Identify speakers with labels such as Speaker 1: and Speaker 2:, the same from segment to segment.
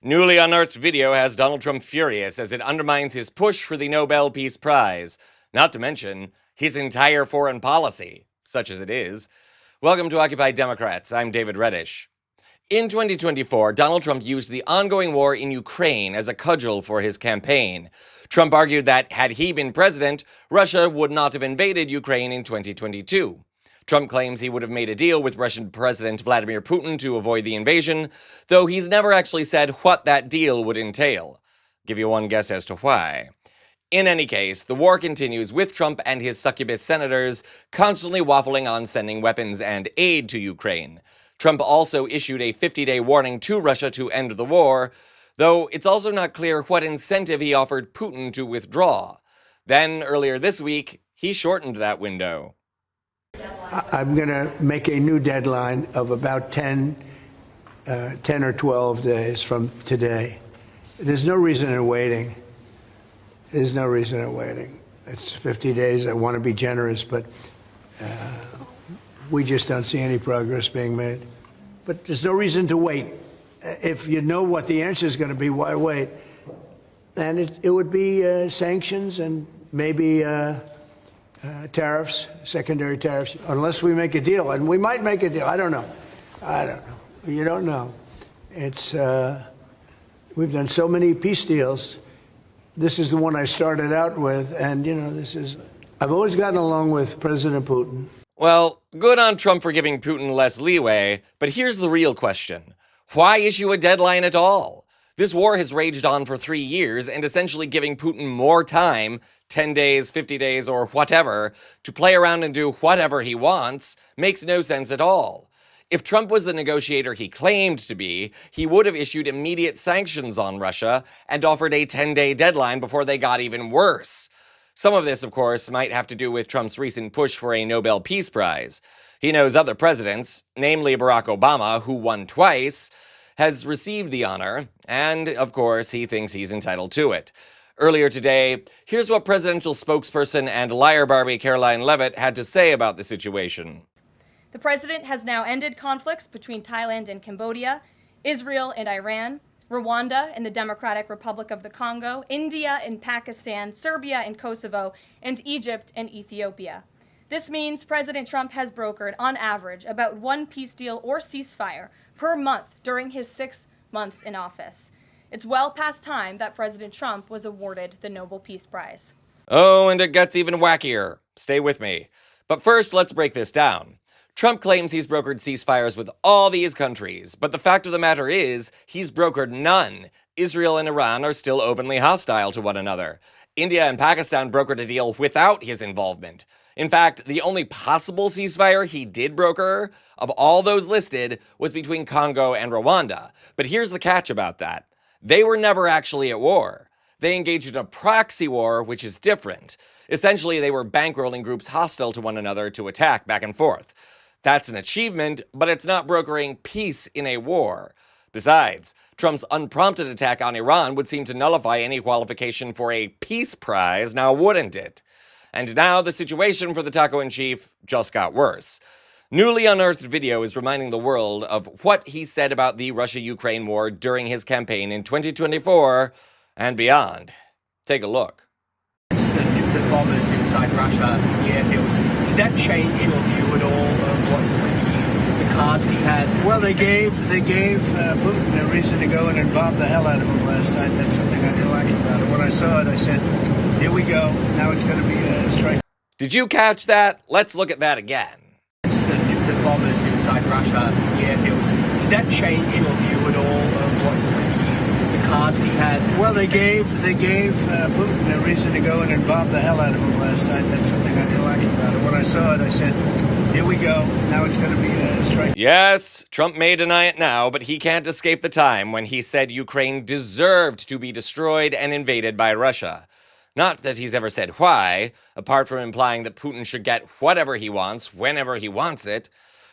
Speaker 1: Newly unearthed video has Donald Trump furious as it undermines his push for the Nobel Peace Prize, not to mention his entire foreign policy, such as it is. Welcome to Occupy Democrats. I'm David Reddish. In 2024, Donald Trump used the ongoing war in Ukraine as a cudgel for his campaign. Trump argued that, had he been president, Russia would not have invaded Ukraine in 2022. Trump claims he would have made a deal with Russian President Vladimir Putin to avoid the invasion, though he's never actually said what that deal would entail. Give you one guess as to why. In any case, the war continues with Trump and his succubus senators constantly waffling on sending weapons and aid to Ukraine. Trump also issued a 50-day warning to Russia to end the war, though it's also not clear what incentive he offered Putin to withdraw. Then, earlier this week, he shortened that window.
Speaker 2: I'm going to make a new deadline of about 10 or 12 days from today. There's no reason in waiting. There's no reason in waiting. It's 50 days. I want to be generous, but we just don't see any progress being made. But there's no reason to wait. If you know what the answer is going to be, why wait? And it would be sanctions and maybe tariffs, secondary tariffs, unless we make a deal. And we might make a deal. I don't know. You don't know. It's we've done so many peace deals. This is the one I started out with, and I've always gotten along with President Putin.
Speaker 1: Well, good on Trump for giving Putin less leeway, but here's the real question. Why issue a deadline at all? This war has raged on for 3 years, and essentially giving Putin more time, 10 days, 50 days, or whatever, to play around and do whatever he wants, makes no sense at all. If Trump was the negotiator he claimed to be, he would have issued immediate sanctions on Russia and offered a 10-day deadline before they got even worse. Some of this, of course, might have to do with Trump's recent push for a Nobel Peace Prize. He knows other presidents, namely Barack Obama, who won twice, has received the honor, and, of course, he thinks he's entitled to it. Earlier today, here's what presidential spokesperson and liar Barbie Caroline Leavitt had to say about the situation.
Speaker 3: The president has now ended conflicts between Thailand and Cambodia, Israel and Iran, Rwanda and the Democratic Republic of the Congo, India and Pakistan, Serbia and Kosovo, and Egypt and Ethiopia. This means President Trump has brokered, on average, about one peace deal or ceasefire per month during his 6 months in office. It's well past time that President Trump was awarded the Nobel Peace Prize.
Speaker 1: Oh, and it gets even wackier. Stay with me. But first, let's break this down. Trump claims he's brokered ceasefires with all these countries, but the fact of the matter is, he's brokered none. Israel and Iran are still openly hostile to one another. India and Pakistan brokered a deal without his involvement. In fact, the only possible ceasefire he did broker, of all those listed, was between Congo and Rwanda. But here's the catch about that. They were never actually at war. They engaged in a proxy war, which is different. Essentially, they were bankrolling groups hostile to one another to attack back and forth. That's an achievement, but it's not brokering peace in a war. Besides, Trump's unprompted attack on Iran would seem to nullify any qualification for a peace prize, now wouldn't it? And now the situation for the taco-in-chief just got worse. Newly unearthed video is reminding the world of what he said about the Russia-Ukraine war during his campaign in 2024 and beyond. Take a look.
Speaker 4: The bombers inside Russia, the airfields, did that change your view at all of what Zelensky, the cards he has?
Speaker 2: Well, they gave Putin a reason to go in and bomb the hell out of him last night. That's something I didn't like about it. When I saw it, I said, here we go. Now it's going to be a strike.
Speaker 1: Did you catch that? Let's look at that again.
Speaker 4: The bombers inside Russia, the airfields, did that change your view at all of what Zelensky, the cards he has?
Speaker 2: Well, they gave Putin a reason to go in and bomb the hell out of him last night. That's something I didn't like about it. When I saw it, I said, here we go. Now it's going to be a strike.
Speaker 1: Yes, Trump may deny it now, but he can't escape the time when he said Ukraine deserved to be destroyed and invaded by Russia. Not that he's ever said why, apart from implying that Putin should get whatever he wants, whenever he wants it.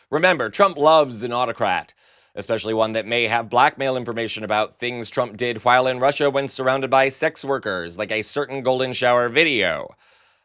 Speaker 1: Remember, Trump loves an autocrat, especially one that may have blackmail information about things Trump did while in Russia when surrounded by sex workers, like a certain golden shower video.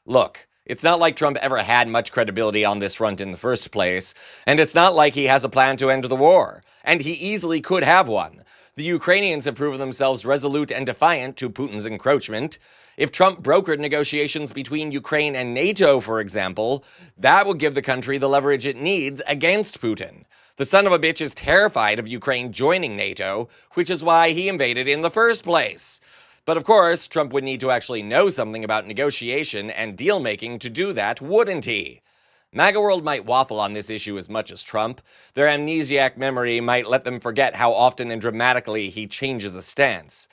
Speaker 1: Look, it's not like Trump ever had much credibility on this front in the first place, and it's not like he has a plan to end the war, and he easily could have one. The Ukrainians have proven themselves resolute and defiant to Putin's encroachment. If Trump brokered negotiations between Ukraine and NATO, for example, that would give the country the leverage it needs against Putin. The son of a bitch is terrified of Ukraine joining NATO, which is why he invaded in the first place. But of course, Trump would need to actually know something about negotiation and deal-making to do that, wouldn't he? MAGA world might waffle on this issue as much as Trump. Their amnesiac memory might let them forget how often and dramatically he changes a stance.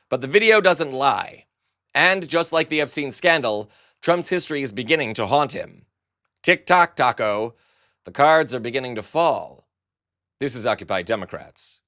Speaker 1: But the video doesn't lie. And just like the Epstein scandal, Trump's history is beginning to haunt him. Tick-tock, Taco. The cards are beginning to fall. This is Occupy Democrats.